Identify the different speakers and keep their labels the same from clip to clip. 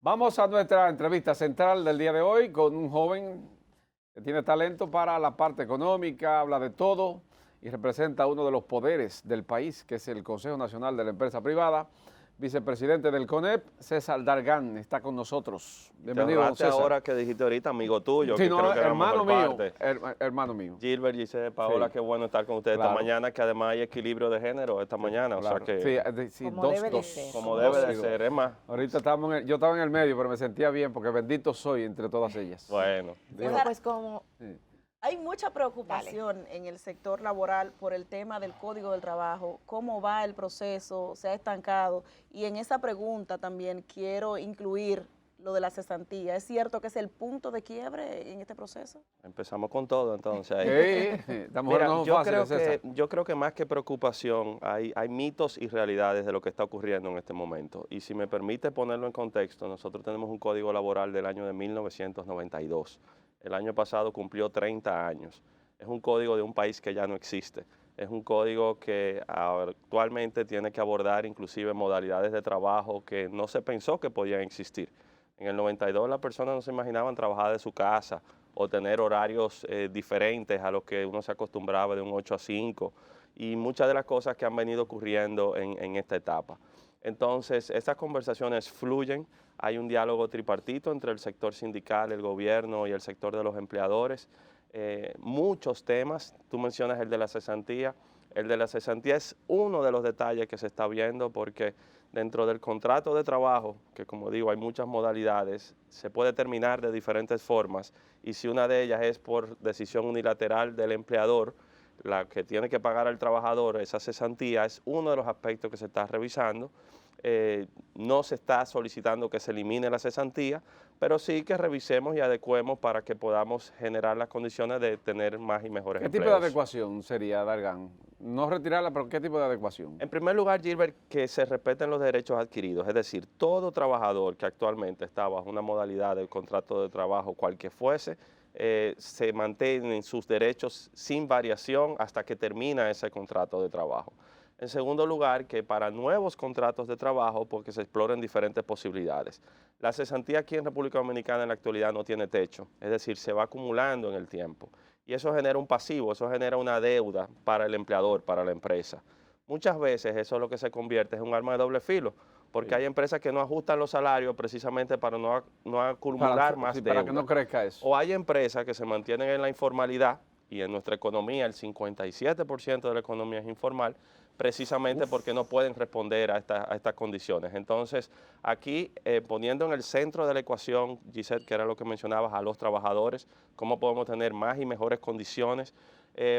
Speaker 1: Vamos a nuestra entrevista central del día de hoy con un joven que tiene talento para la parte económica, habla de todo y representa uno de los poderes del país, que es el Consejo Nacional de la Empresa Privada. Vicepresidente del CONEP, César Dargan, está con nosotros. Bienvenido, don César.
Speaker 2: Ahora que dijiste ahorita, amigo tuyo,
Speaker 1: Sí,
Speaker 2: que
Speaker 1: no,
Speaker 2: creo que era la
Speaker 1: hermano
Speaker 2: mejor
Speaker 1: mío,
Speaker 2: parte.
Speaker 1: hermano mío.
Speaker 2: Gilbert, Giselle, Paola,
Speaker 1: Sí,
Speaker 2: qué bueno estar con ustedes esta
Speaker 1: claro.
Speaker 2: mañana, que además hay equilibrio de género esta mañana,
Speaker 1: Claro.
Speaker 2: o sea
Speaker 1: Sí,
Speaker 2: que
Speaker 1: sí,
Speaker 3: Como
Speaker 1: dos,
Speaker 3: debe de
Speaker 1: dos,
Speaker 3: ser.
Speaker 2: como
Speaker 1: dos
Speaker 2: debe de
Speaker 1: y dos.
Speaker 2: ser, es más.
Speaker 1: Ahorita yo estaba en el medio, pero me sentía bien porque bendito soy entre todas ellas.
Speaker 2: Bueno,
Speaker 3: Bueno, pues como...
Speaker 1: Sí.
Speaker 4: Hay mucha preocupación en el sector laboral por el tema del Código del Trabajo, cómo va el proceso, se ha estancado. Y en esa pregunta también quiero incluir lo de la cesantía. ¿Es cierto que es el punto de quiebre en este proceso?
Speaker 2: empezamos con todo entonces. Ahí.
Speaker 1: Sí, estamos
Speaker 2: Mira,
Speaker 1: no fáciles, César.
Speaker 2: yo creo que más que preocupación, hay mitos y realidades de lo que está ocurriendo en este momento. Y si me permite ponerlo en contexto, nosotros tenemos un código laboral del año de 1992. El año pasado cumplió 30 años. Es un código de un país que ya no existe. Es un código que actualmente tiene que abordar inclusive modalidades de trabajo que no se pensó que podían existir. En el 92 las personas no se imaginaban trabajar de su casa o tener horarios diferentes a los que uno se acostumbraba de un 8 a 5 y muchas de las cosas que han venido ocurriendo en esta etapa. Entonces, estas conversaciones fluyen, hay un diálogo tripartito entre el sector sindical, el gobierno y el sector de los empleadores. Muchos temas, tú mencionas el de la cesantía. El de la cesantía es uno de los detalles que se está viendo porque dentro del contrato de trabajo, que como digo hay muchas modalidades, se puede terminar de diferentes formas y si una de ellas es por decisión unilateral del empleador, la que tiene que pagar al trabajador esa cesantía es uno de los aspectos que se está revisando. No se está solicitando que se elimine la cesantía, pero sí que revisemos y adecuemos para que podamos generar las condiciones de tener más y mejores
Speaker 1: ¿Qué
Speaker 2: empleos.
Speaker 1: tipo de adecuación sería, Dargan? No retirarla, pero ¿qué tipo de adecuación?
Speaker 2: En primer lugar, Gilbert, que se respeten los derechos adquiridos, es decir, todo trabajador que actualmente está bajo una modalidad del contrato de trabajo, cual que fuese, se mantienen sus derechos sin variación hasta que termina ese contrato de trabajo. En segundo lugar, que para nuevos contratos de trabajo, porque se exploren diferentes posibilidades. La cesantía aquí en República Dominicana en la actualidad no tiene techo, es decir, se va acumulando en el tiempo. Y eso genera un pasivo, eso genera una deuda para el empleador, para la empresa. Muchas veces eso es lo que se convierte en un arma de doble filo, porque hay empresas que no ajustan los salarios precisamente para no acumular más deuda.
Speaker 1: Para que no crezca eso.
Speaker 2: O hay empresas que se mantienen en la informalidad, y en nuestra economía el 57% de la economía es informal, precisamente porque no pueden responder a estas condiciones. Entonces, aquí poniendo en el centro de la ecuación, Giselle, que era lo que mencionabas, a los trabajadores, cómo podemos tener más y mejores condiciones,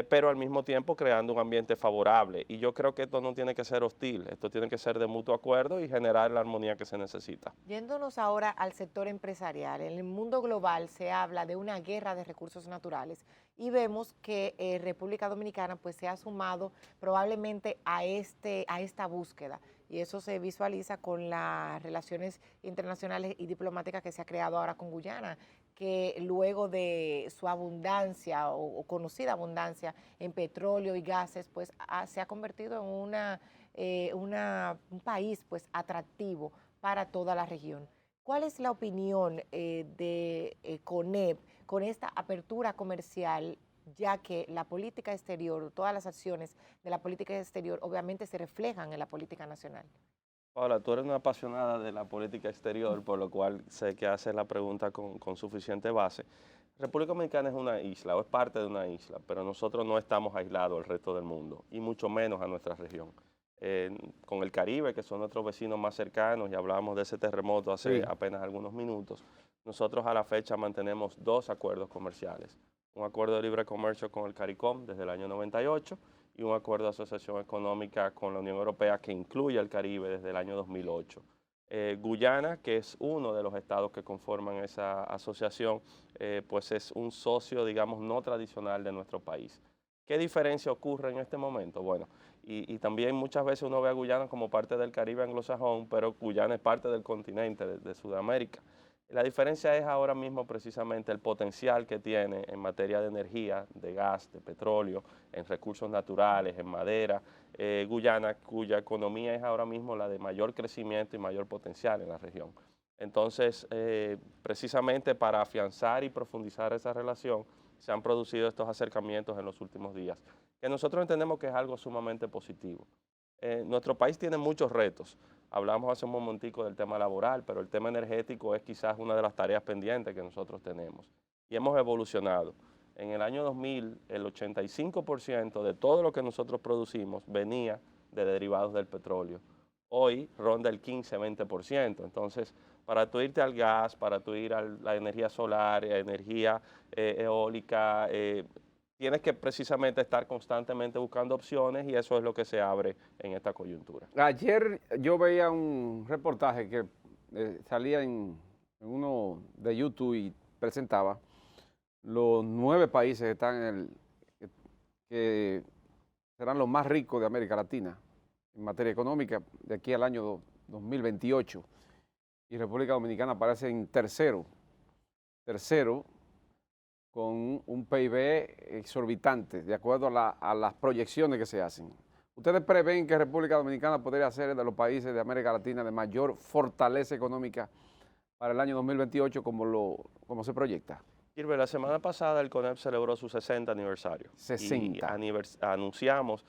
Speaker 2: pero al mismo tiempo creando un ambiente favorable. Y yo creo que esto no tiene que ser hostil, esto tiene que ser de mutuo acuerdo y generar la armonía que se necesita.
Speaker 3: Yéndonos ahora al sector empresarial, en el mundo global se habla de una guerra de recursos naturales y vemos que República Dominicana pues se ha sumado probablemente a esta búsqueda y eso se visualiza con las relaciones internacionales y diplomáticas que se ha creado ahora con Guyana, que luego de su abundancia o conocida abundancia en petróleo y gases, pues se ha convertido en un país pues atractivo para toda la región. ¿Cuál es la opinión de CONEP con esta apertura comercial, ya que la política exterior, todas las acciones de la política exterior obviamente se reflejan en la política nacional?
Speaker 2: Paola, tú eres una apasionada de la política exterior, por lo cual sé que haces la pregunta con suficiente base. República Dominicana es una isla o es parte de una isla, pero nosotros no estamos aislados al resto del mundo y mucho menos a nuestra región. Con el Caribe, que son nuestros vecinos más cercanos, y hablábamos de ese terremoto hace apenas algunos minutos, nosotros a la fecha mantenemos 2 acuerdos comerciales. Un acuerdo de libre comercio con el CARICOM desde el año 98 y un acuerdo de asociación económica con la Unión Europea que incluye al Caribe desde el año 2008. Guyana, que es uno de los estados que conforman esa asociación, pues es un socio, digamos, no tradicional de nuestro país. ¿Qué diferencia ocurre en este momento? Bueno, y también muchas veces uno ve a Guyana como parte del Caribe anglosajón, pero Guyana es parte del continente de Sudamérica. La diferencia es ahora mismo precisamente el potencial que tiene en materia de energía, de gas, de petróleo, en recursos naturales, en madera, Guyana, cuya economía es ahora mismo la de mayor crecimiento y mayor potencial en la región. Entonces, precisamente para afianzar y profundizar esa relación, se han producido estos acercamientos en los últimos días, que nosotros entendemos que es algo sumamente positivo. Nuestro país tiene muchos retos. Hablamos hace un momentico del tema laboral, pero el tema energético es quizás una de las tareas pendientes que nosotros tenemos. Y hemos evolucionado. En el año 2000, el 85% de todo lo que nosotros producimos venía de derivados del petróleo. Hoy ronda el 15-20%. Entonces, para tú irte al gas, para tú ir a la energía solar, energía eólica, tienes que precisamente estar constantemente buscando opciones y eso es lo que se abre en esta coyuntura.
Speaker 1: Ayer yo veía un reportaje que salía en uno de YouTube y presentaba los 9 países que están que serán los más ricos de América Latina en materia económica de aquí al año 2028. Y República Dominicana aparece en tercero, con un PIB exorbitante, de acuerdo a las proyecciones que se hacen. ¿Ustedes prevén que República Dominicana podría ser de los países de América Latina de mayor fortaleza económica para el año 2028 como se proyecta?
Speaker 2: Gilbert, la semana pasada el CONEP celebró su 60 aniversario.
Speaker 1: 60.
Speaker 2: Y anunciamos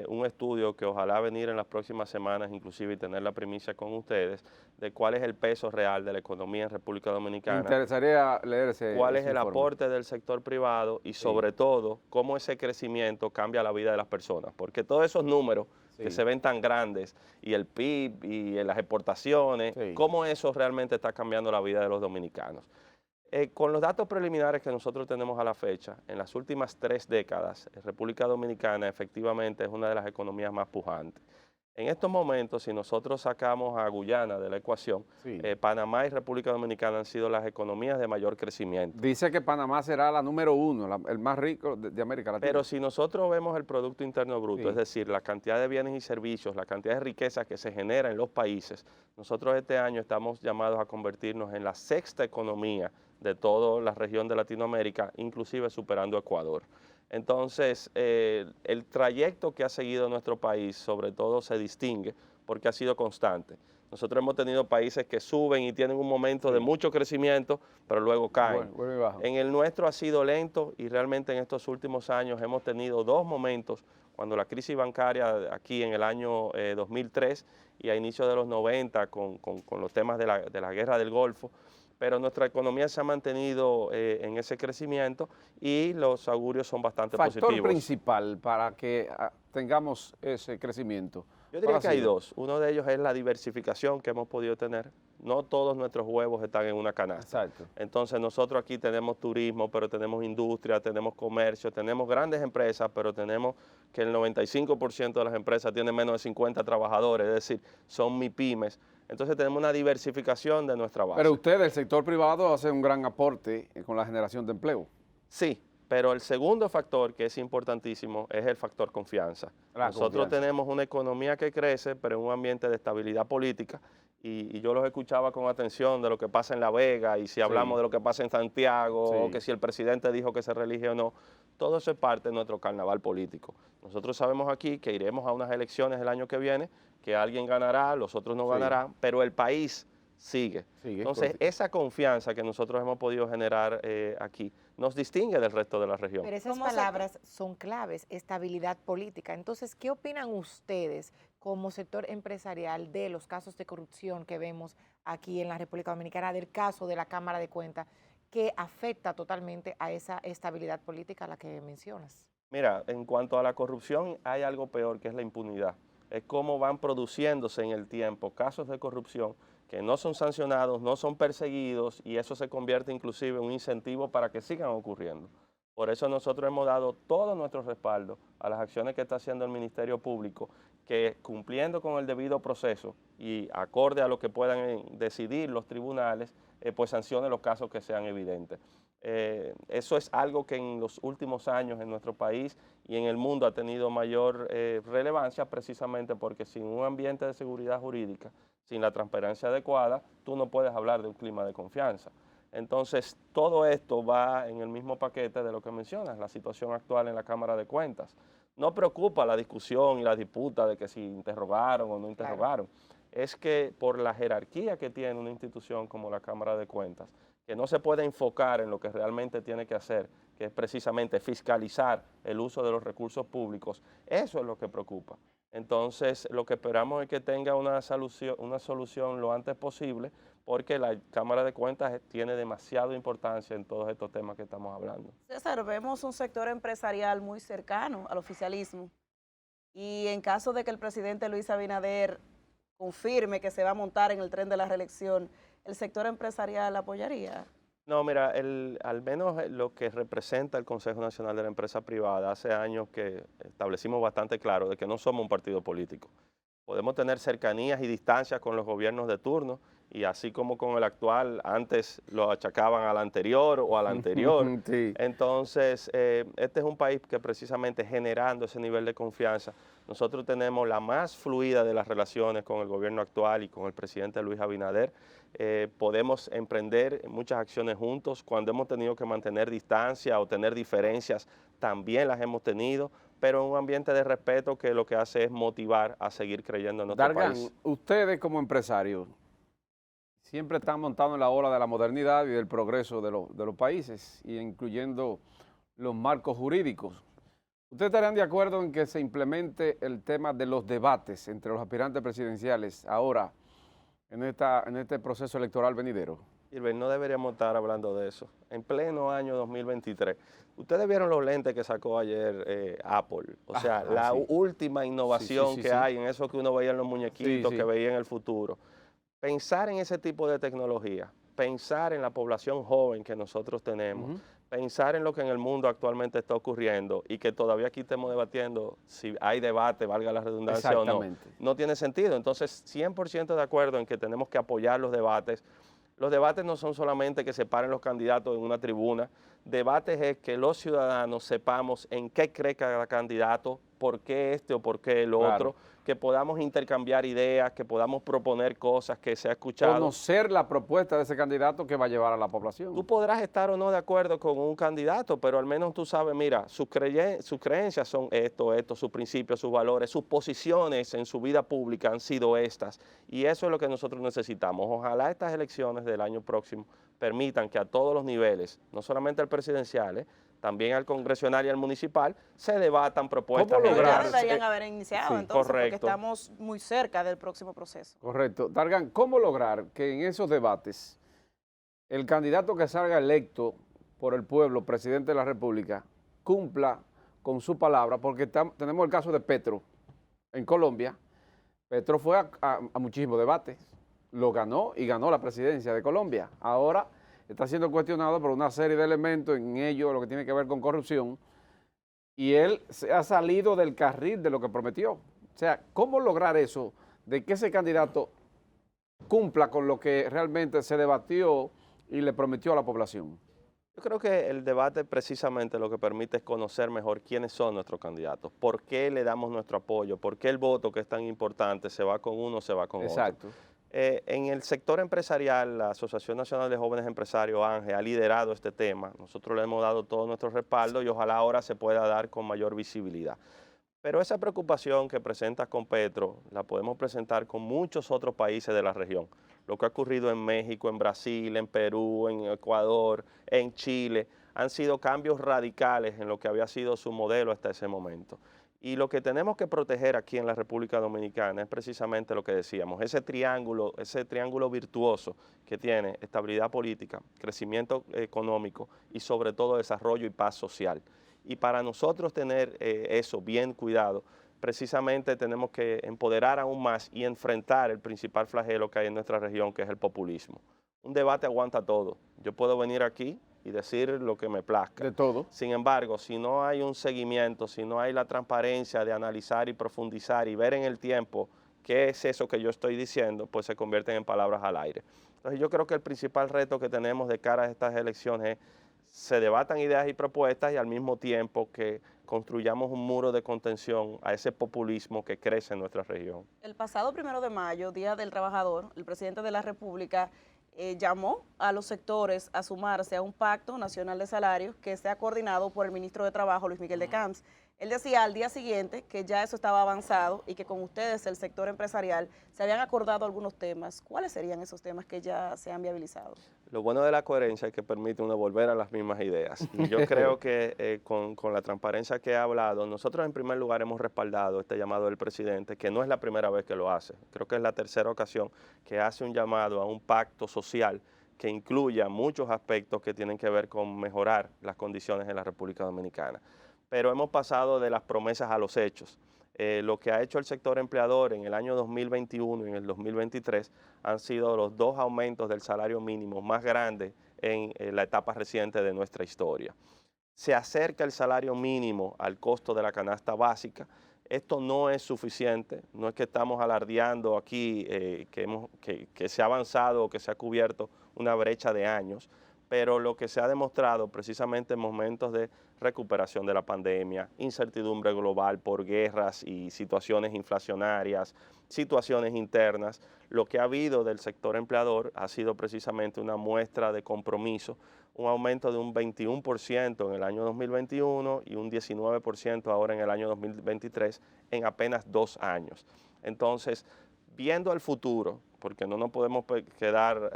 Speaker 2: un estudio que ojalá venir en las próximas semanas, inclusive, y tener la primicia con ustedes, de cuál es el peso real de la economía en República Dominicana.
Speaker 1: Me interesaría leer
Speaker 2: cuál es
Speaker 1: ese
Speaker 2: el
Speaker 1: informe.
Speaker 2: aporte del sector privado y sobre todo cómo ese crecimiento cambia la vida de las personas. Porque todos esos números que se ven tan grandes y el PIB y las exportaciones, cómo eso realmente está cambiando la vida de los dominicanos. Con los datos preliminares que nosotros tenemos a la fecha, en las últimas 3 décadas, República Dominicana efectivamente es una de las economías más pujantes. En estos momentos, si nosotros sacamos a Guyana de la ecuación, Panamá y República Dominicana han sido las economías de mayor crecimiento.
Speaker 1: Dice que Panamá será la número 1, el más rico de América Latina.
Speaker 2: Pero si nosotros vemos el Producto Interno Bruto, es decir, la cantidad de bienes y servicios, la cantidad de riqueza que se genera en los países, nosotros este año estamos llamados a convertirnos en la 6ª economía de toda la región de Latinoamérica, inclusive superando a Ecuador. Entonces, el trayecto que ha seguido nuestro país, sobre todo, se distingue porque ha sido constante. Nosotros hemos tenido países que suben y tienen un momento de mucho crecimiento, pero luego caen. En el nuestro ha sido lento y realmente en estos últimos años hemos tenido 2 momentos, cuando la crisis bancaria aquí en el año 2003 y a inicios de los 90 con los temas de la guerra del Golfo, pero nuestra economía se ha mantenido en ese crecimiento y los augurios son bastante positivos.
Speaker 1: Factor principal para que tengamos ese crecimiento.
Speaker 2: Yo diría que hay 2. Uno de ellos es la diversificación que hemos podido tener. No todos nuestros huevos están en una canasta.
Speaker 1: Exacto.
Speaker 2: Entonces nosotros aquí tenemos turismo, pero tenemos industria, tenemos comercio, tenemos grandes empresas, pero tenemos que el 95% de las empresas tienen menos de 50 trabajadores, es decir, son MIPYMES. Entonces tenemos una diversificación de nuestra base.
Speaker 1: Pero usted, el sector privado, hace un gran aporte con la generación de empleo.
Speaker 2: Sí, pero el segundo factor que es importantísimo es el factor confianza. Nosotros tenemos una economía que crece, pero en un ambiente de estabilidad política, y yo los escuchaba con atención de lo que pasa en La Vega, y si hablamos de lo que pasa en Santiago, o que si el presidente dijo que se reelige o no, todo eso es parte de nuestro carnaval político. Nosotros sabemos aquí que iremos a unas elecciones el año que viene, que alguien ganará, los otros no ganarán, pero el país sigue. Entonces, esa confianza que nosotros hemos podido generar aquí nos distingue del resto de la región.
Speaker 3: Pero esas palabras son claves, estabilidad política. Entonces, ¿qué opinan ustedes como sector empresarial de los casos de corrupción que vemos aquí en la República Dominicana, del caso de la Cámara de Cuentas, que afecta totalmente a esa estabilidad política a la que mencionas?
Speaker 2: Mira, en cuanto a la corrupción, hay algo peor que es la impunidad. Es cómo van produciéndose en el tiempo casos de corrupción que no son sancionados, no son perseguidos y eso se convierte inclusive en un incentivo para que sigan ocurriendo. Por eso nosotros hemos dado todo nuestro respaldo a las acciones que está haciendo el Ministerio Público, que cumpliendo con el debido proceso y acorde a lo que puedan decidir los tribunales, pues sancione los casos que sean evidentes. Eso es algo que en los últimos años en nuestro país y en el mundo ha tenido mayor relevancia precisamente porque sin un ambiente de seguridad jurídica, sin la transparencia adecuada, tú no puedes hablar de un clima de confianza. Entonces, todo esto va en el mismo paquete de lo que mencionas, la situación actual en la Cámara de Cuentas. No preocupa la discusión y la disputa de que si interrogaron o no interrogaron. es que por la jerarquía que tiene una institución como la Cámara de Cuentas, que no se puede enfocar en lo que realmente tiene que hacer, que es precisamente fiscalizar el uso de los recursos públicos, eso es lo que preocupa. Entonces, lo que esperamos es que tenga una solución lo antes posible, porque la Cámara de Cuentas tiene demasiada importancia en todos estos temas que estamos hablando.
Speaker 4: César, vemos un sector empresarial muy cercano al oficialismo y en caso de que el presidente Luis Abinader confirme que se va a montar en el tren de la reelección, ¿el sector empresarial apoyaría?
Speaker 2: No, mira, al menos lo que representa el Consejo Nacional de la Empresa Privada, hace años que establecimos bastante claro de que no somos un partido político. Podemos tener cercanías y distancias con los gobiernos de turno, y así como con el actual, antes lo achacaban al anterior o al anterior.
Speaker 1: Sí.
Speaker 2: Entonces, este es un país que precisamente generando ese nivel de confianza, nosotros tenemos la más fluida de las relaciones con el gobierno actual y con el presidente Luis Abinader. Podemos emprender muchas acciones juntos. Cuando hemos tenido que mantener distancia o tener diferencias, también las hemos tenido, pero en un ambiente de respeto que lo que hace es motivar a seguir creyendo en nuestro
Speaker 1: Dargan,
Speaker 2: país.
Speaker 1: ustedes como empresarios siempre están montados en la ola de la modernidad y del progreso de los países, y incluyendo los marcos jurídicos. ¿Ustedes estarían de acuerdo en que se implemente el tema de los debates entre los aspirantes presidenciales ahora en este proceso electoral venidero?
Speaker 2: Irving, no deberíamos estar hablando de eso. En pleno año 2023. Ustedes vieron los lentes que sacó ayer Apple. O sea, la
Speaker 1: sí.
Speaker 2: última innovación
Speaker 1: Sí.
Speaker 2: que hay en eso que uno veía en los muñequitos,
Speaker 1: Sí.
Speaker 2: que veía en el futuro. Pensar en ese tipo de tecnología, pensar en la población joven que nosotros tenemos, pensar en lo que en el mundo actualmente está ocurriendo y que todavía aquí estemos debatiendo si hay debate, valga la redundancia o no, no tiene sentido. Entonces, 100% de acuerdo en que tenemos que apoyar los debates. Los debates no son solamente que se paren los candidatos en una tribuna, debates es que los ciudadanos sepamos en qué cree cada candidato, por qué este o por qué el otro, que podamos intercambiar ideas, que podamos proponer cosas, que sea escuchado.
Speaker 1: Conocer la propuesta de ese candidato que va a llevar a la población.
Speaker 2: Tú podrás estar o no de acuerdo con un candidato, pero al menos tú sabes, mira, sus creencias son esto, sus principios, sus valores, sus posiciones en su vida pública han sido estas, y eso es lo que nosotros necesitamos. Ojalá estas elecciones del año próximo permitan que a todos los niveles, no solamente al presidencial, también al congresional y al municipal, se debatan propuestas.
Speaker 1: ¿Cómo lograr?
Speaker 4: Ya deberían haber iniciado,
Speaker 2: Sí,
Speaker 4: entonces,
Speaker 2: correcto.
Speaker 4: porque estamos muy cerca del próximo proceso.
Speaker 1: Correcto. Dargan, ¿cómo lograr que en esos debates el candidato que salga electo por el pueblo, presidente de la República, cumpla con su palabra? Porque tenemos el caso de Petro en Colombia. Petro fue a muchísimos debates, lo ganó y ganó la presidencia de Colombia. Ahora está siendo cuestionado por una serie de elementos, en ello lo que tiene que ver con corrupción, y él se ha salido del carril de lo que prometió. O sea, ¿cómo lograr eso, de que ese candidato cumpla con lo que realmente se debatió y le prometió a la población?
Speaker 2: Yo creo que el debate precisamente lo que permite es conocer mejor quiénes son nuestros candidatos, por qué le damos nuestro apoyo, por qué el voto que es tan importante se va con uno o se va con
Speaker 1: Exacto.
Speaker 2: otro. En el sector empresarial, la Asociación Nacional de Jóvenes Empresarios, ANGE, ha liderado este tema. Nosotros le hemos dado todo nuestro respaldo y ojalá ahora se pueda dar con mayor visibilidad. Pero esa preocupación que presentas con Petro la podemos presentar con muchos otros países de la región. Lo que ha ocurrido en México, en Brasil, en Perú, en Ecuador, en Chile, han sido cambios radicales en lo que había sido su modelo hasta ese momento. Y lo que tenemos que proteger aquí en la República Dominicana es precisamente lo que decíamos, ese triángulo virtuoso que tiene estabilidad política, crecimiento económico y sobre todo desarrollo y paz social. Y para nosotros tener eso bien cuidado, precisamente tenemos que empoderar aún más y enfrentar el principal flagelo que hay en nuestra región, que es el populismo. Un debate aguanta todo. Yo puedo venir aquí y decir lo que me plazca.
Speaker 1: De todo.
Speaker 2: Sin embargo, si no hay un seguimiento, si no hay la transparencia de analizar y profundizar y ver en el tiempo qué es eso que yo estoy diciendo, pues se convierten en palabras al aire. Entonces yo creo que el principal reto que tenemos de cara a estas elecciones es se debatan ideas y propuestas y al mismo tiempo que construyamos un muro de contención a ese populismo que crece en nuestra región.
Speaker 4: El pasado 1 de mayo, Día del Trabajador, el presidente de la República llamó a los sectores a sumarse a un pacto nacional de salarios que sea coordinado por el ministro de Trabajo, Luis Miguel de Camps. Él decía al día siguiente que ya eso estaba avanzado y que con ustedes, el sector empresarial, se habían acordado algunos temas. ¿Cuáles serían esos temas que ya se han viabilizado?
Speaker 2: Lo bueno de la coherencia es que permite uno volver a las mismas ideas. Y yo creo que con la transparencia que he hablado, nosotros en primer lugar hemos respaldado este llamado del presidente, que no es la primera vez que lo hace. Creo que es la tercera ocasión que hace un llamado a un pacto social que incluya muchos aspectos que tienen que ver con mejorar las condiciones en la República Dominicana. Pero hemos pasado de las promesas a los hechos. Lo que ha hecho el sector empleador en el año 2021 y en el 2023 han sido los dos aumentos del salario mínimo más grandes en la etapa reciente de nuestra historia. Se acerca el salario mínimo al costo de la canasta básica. Esto no es suficiente, no es que estamos alardeando aquí que se ha avanzado o que se ha cubierto una brecha de años, pero lo que se ha demostrado precisamente en momentos de recuperación de la pandemia, incertidumbre global por guerras y situaciones inflacionarias, situaciones internas, lo que ha habido del sector empleador ha sido precisamente una muestra de compromiso, un aumento de un 21% en el año 2021 y un 19% ahora en el año 2023 en apenas 2 años. Entonces, viendo el futuro, porque no nos podemos quedar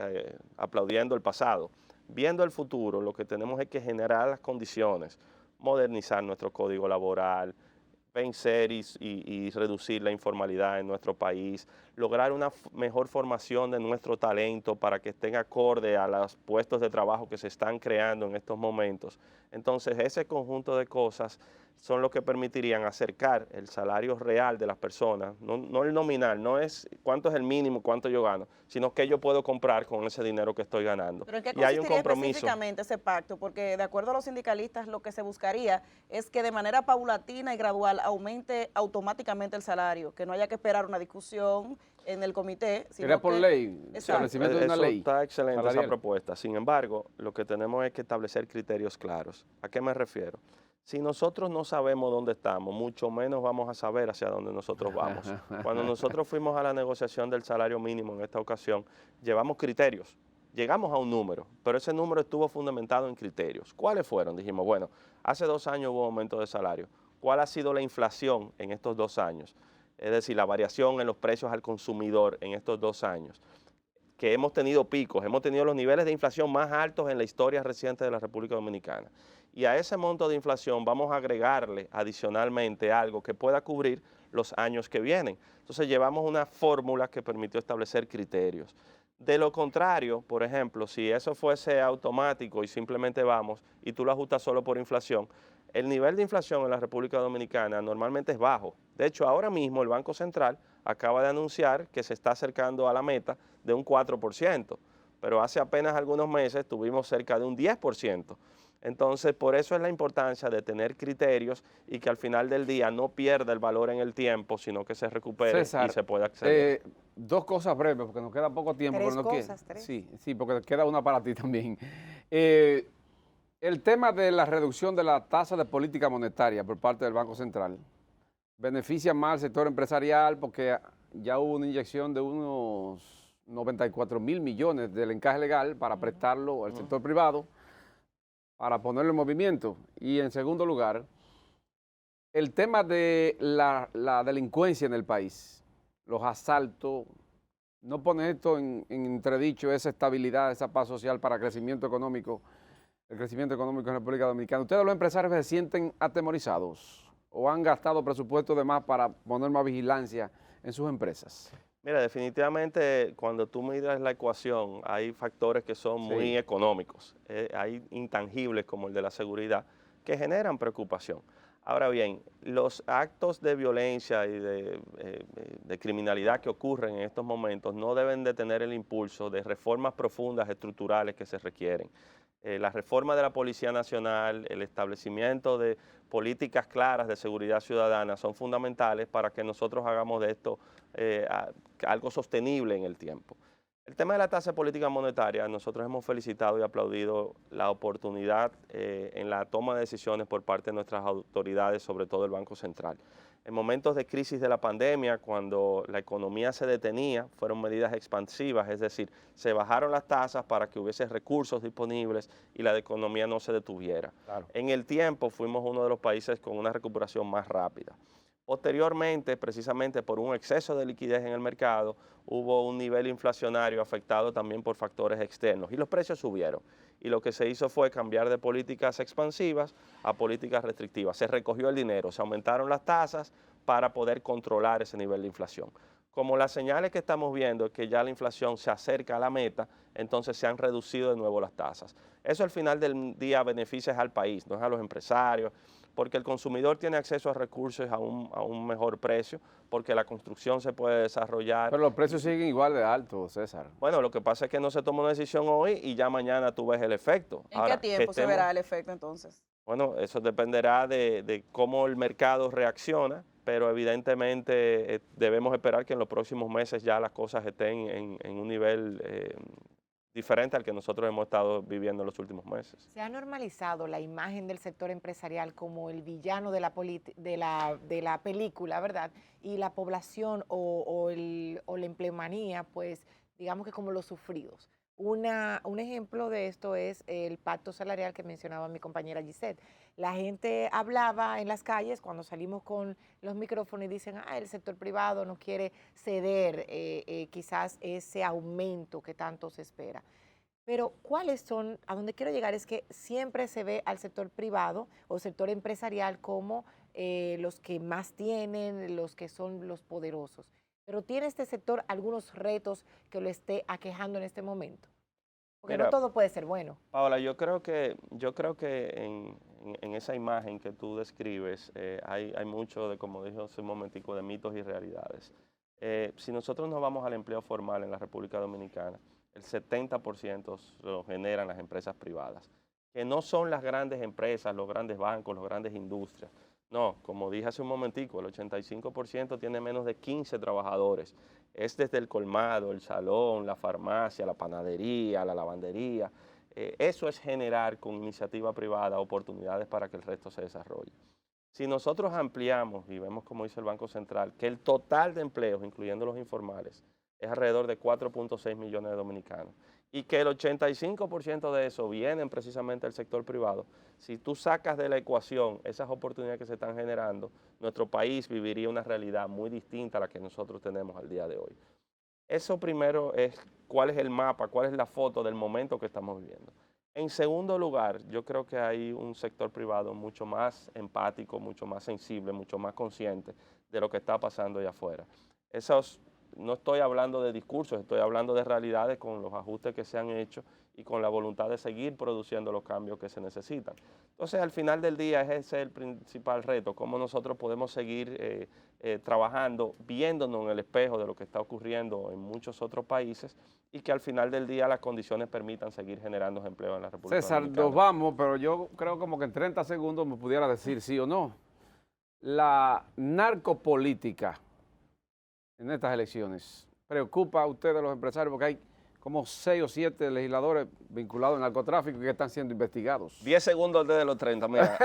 Speaker 2: aplaudiendo el pasado, viendo el futuro, lo que tenemos es que generar las condiciones, modernizar nuestro código laboral, vencer y reducir la informalidad en nuestro país, lograr una mejor formación de nuestro talento para que estén acorde a los puestos de trabajo que se están creando en estos momentos. Entonces, ese conjunto de cosas son lo que permitirían acercar el salario real de las personas, no el nominal, no es cuánto es el mínimo, cuánto yo gano, sino qué yo puedo comprar con ese dinero que estoy ganando.
Speaker 4: ¿Pero en qué
Speaker 2: Y hay un
Speaker 4: consistiría
Speaker 2: compromiso.
Speaker 4: específicamente ese pacto? Porque de acuerdo a los sindicalistas, lo que se buscaría es que de manera paulatina y gradual aumente automáticamente el salario, que no haya que esperar una discusión en el comité.
Speaker 1: Sería por ley,
Speaker 4: Exacto.
Speaker 1: establecimiento de una
Speaker 2: Eso
Speaker 1: ley.
Speaker 2: está excelente
Speaker 1: salarial.
Speaker 2: esa propuesta. Sin embargo, lo que tenemos es que establecer criterios claros. ¿A qué me refiero? Si nosotros no sabemos dónde estamos, mucho menos vamos a saber hacia dónde nosotros vamos. Cuando nosotros fuimos a la negociación del salario mínimo en esta ocasión, llevamos criterios. Llegamos a un número, pero ese número estuvo fundamentado en criterios. ¿Cuáles fueron? Dijimos, bueno, hace 2 años hubo aumento de salario. ¿Cuál ha sido la inflación en estos 2 años? Es decir, la variación en los precios al consumidor en estos 2 años. Que hemos tenido picos, hemos tenido los niveles de inflación más altos en la historia reciente de la República Dominicana. Y a ese monto de inflación vamos a agregarle adicionalmente algo que pueda cubrir los años que vienen. Entonces llevamos una fórmula que permitió establecer criterios. De lo contrario, por ejemplo, si eso fuese automático y simplemente vamos y tú lo ajustas solo por inflación, el nivel de inflación en la República Dominicana normalmente es bajo. De hecho, ahora mismo el Banco Central acaba de anunciar que se está acercando a la meta de un 4%, pero hace apenas algunos meses tuvimos cerca de un 10%. Entonces, por eso es la importancia de tener criterios y que al final del día no pierda el valor en el tiempo, sino que se recupere
Speaker 1: César,
Speaker 2: y se pueda acceder.
Speaker 1: 2 cosas breves, porque nos queda poco tiempo.
Speaker 3: 3
Speaker 1: pero no
Speaker 3: cosas,
Speaker 1: quiero-
Speaker 3: 3.
Speaker 1: Sí, porque queda una para ti también. El tema de la reducción de la tasa de política monetaria por parte del Banco Central beneficia más al sector empresarial porque ya hubo una inyección de unos 94.000 millones del encaje legal para prestarlo al sector privado, para ponerlo en movimiento. Y en segundo lugar, el tema de la delincuencia en el país, los asaltos, no pone esto en entredicho esa estabilidad, esa paz social para crecimiento económico, el crecimiento económico en República Dominicana. ¿Ustedes los empresarios se sienten atemorizados o han gastado presupuesto de más para poner más vigilancia en sus empresas?
Speaker 2: Mira, definitivamente cuando tú miras la ecuación hay factores que son
Speaker 1: Sí.
Speaker 2: muy económicos, hay intangibles como el de la seguridad que generan preocupación. Ahora bien, los actos de violencia y de criminalidad que ocurren en estos momentos no deben de tener el impulso de reformas profundas, estructurales que se requieren. La reforma de la Policía Nacional, el establecimiento de políticas claras de seguridad ciudadana son fundamentales para que nosotros hagamos de esto algo sostenible en el tiempo. El tema de la tasa de política monetaria, nosotros hemos felicitado y aplaudido la oportunidad en la toma de decisiones por parte de nuestras autoridades, sobre todo el Banco Central. En momentos de crisis de la pandemia, cuando la economía se detenía, fueron medidas expansivas, es decir, se bajaron las tasas para que hubiese recursos disponibles y la economía no se detuviera.
Speaker 1: Claro.
Speaker 2: En el tiempo fuimos uno de los países con una recuperación más rápida. Posteriormente, precisamente por un exceso de liquidez en el mercado, hubo un nivel inflacionario afectado también por factores externos y los precios subieron. Y lo que se hizo fue cambiar de políticas expansivas a políticas restrictivas. Se recogió el dinero, se aumentaron las tasas para poder controlar ese nivel de inflación. Como las señales que estamos viendo es que ya la inflación se acerca a la meta, entonces se han reducido de nuevo las tasas. Eso al final del día beneficia al país, no es a los empresarios, porque el consumidor tiene acceso a recursos a un mejor precio, porque la construcción se puede desarrollar.
Speaker 1: Pero los precios siguen igual de altos, César.
Speaker 2: Bueno, lo que pasa es que no se toma una decisión hoy y ya mañana tú ves el efecto.
Speaker 4: ¿En qué tiempo se verá el efecto entonces?
Speaker 2: Bueno, eso dependerá de cómo el mercado reacciona, pero evidentemente debemos esperar que en los próximos meses ya las cosas estén en un nivel diferente al que nosotros hemos estado viviendo en los últimos meses.
Speaker 3: Se ha normalizado la imagen del sector empresarial como el villano de la película, ¿verdad? Y la población o la empleomanía, pues digamos que como los sufridos. Un ejemplo de esto es el pacto salarial que mencionaba mi compañera Gisette. La gente hablaba en las calles cuando salimos con los micrófonos y dicen, el sector privado no quiere ceder quizás ese aumento que tanto se espera. Pero ¿cuáles son? A donde quiero llegar es que siempre se ve al sector privado o sector empresarial como los que más tienen, los que son los poderosos. Pero ¿tiene este sector algunos retos que lo esté aquejando en este momento? Porque
Speaker 2: Mira,
Speaker 3: no todo puede ser bueno.
Speaker 2: Paola, yo creo que en esa imagen que tú describes hay mucho de, como dijo hace un momentico, de mitos y realidades. Si nosotros nos vamos al empleo formal en la República Dominicana, el 70% lo generan las empresas privadas, que no son las grandes empresas, los grandes bancos, las grandes industrias. No, como dije hace un momentico, el 85% tiene menos de 15 trabajadores. Es desde el colmado, el salón, la farmacia, la panadería, la lavandería. Eso es generar con iniciativa privada oportunidades para que el resto se desarrolle. Si nosotros ampliamos y vemos, como dice el Banco Central, que el total de empleos, incluyendo los informales, es alrededor de 4.6 millones de dominicanos y que el 85% de eso vienen precisamente del sector privado, si tú sacas de la ecuación esas oportunidades que se están generando, nuestro país viviría una realidad muy distinta a la que nosotros tenemos al día de hoy. Eso primero es cuál es el mapa, cuál es la foto del momento que estamos viviendo. En segundo lugar, yo creo que hay un sector privado mucho más empático, mucho más sensible, mucho más consciente de lo que está pasando allá afuera. No estoy hablando de discursos, estoy hablando de realidades con los ajustes que se han hecho y con la voluntad de seguir produciendo los cambios que se necesitan. Entonces, al final del día, ese es el principal reto, cómo nosotros podemos seguir trabajando, viéndonos en el espejo de lo que está ocurriendo en muchos otros países y que al final del día las condiciones permitan seguir generando empleo en la República
Speaker 1: César,
Speaker 2: Dominicana.
Speaker 1: nos vamos, pero yo creo como que en 30 segundos me pudiera decir sí o no. La narcopolítica en estas elecciones preocupa a ustedes, los empresarios, porque hay como 6 o 7 legisladores vinculados al narcotráfico que están siendo investigados.
Speaker 2: 10 segundos desde los 30. Mira,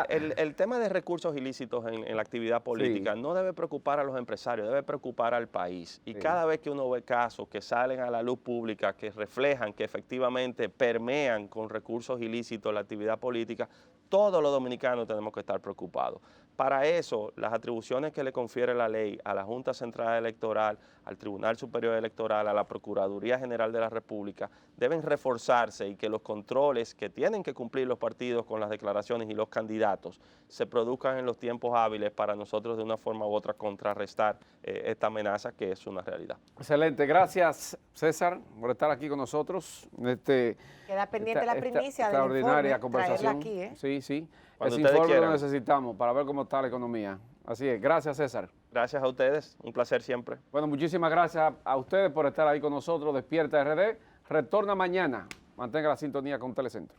Speaker 2: el tema de recursos ilícitos en la actividad política no debe preocupar a los empresarios, debe preocupar al país. Y cada vez que uno ve casos que salen a la luz pública, que reflejan que efectivamente permean con recursos ilícitos la actividad política, todos los dominicanos tenemos que estar preocupados. Para eso, las atribuciones que le confiere la ley a la Junta Central Electoral, al Tribunal Superior Electoral, a la Procuraduría General de la República, deben reforzarse y que los controles que tienen que cumplir los partidos con las declaraciones y los candidatos se produzcan en los tiempos hábiles para nosotros de una forma u otra contrarrestar esta amenaza que es una realidad.
Speaker 1: Excelente, gracias César por estar aquí con nosotros.
Speaker 3: Queda pendiente la primicia del
Speaker 1: extraordinaria
Speaker 3: informe,
Speaker 1: conversación.
Speaker 3: traerla aquí,
Speaker 1: Sí, sí.
Speaker 2: Cuando
Speaker 1: Ese
Speaker 2: ustedes
Speaker 1: informe
Speaker 2: quieran.
Speaker 1: lo necesitamos para ver cómo está la economía. Así es, gracias César.
Speaker 2: Gracias a ustedes, un placer siempre.
Speaker 1: Bueno, muchísimas gracias a ustedes por estar ahí con nosotros. Despierta RD, retorna mañana. Mantenga la sintonía con Telecentro.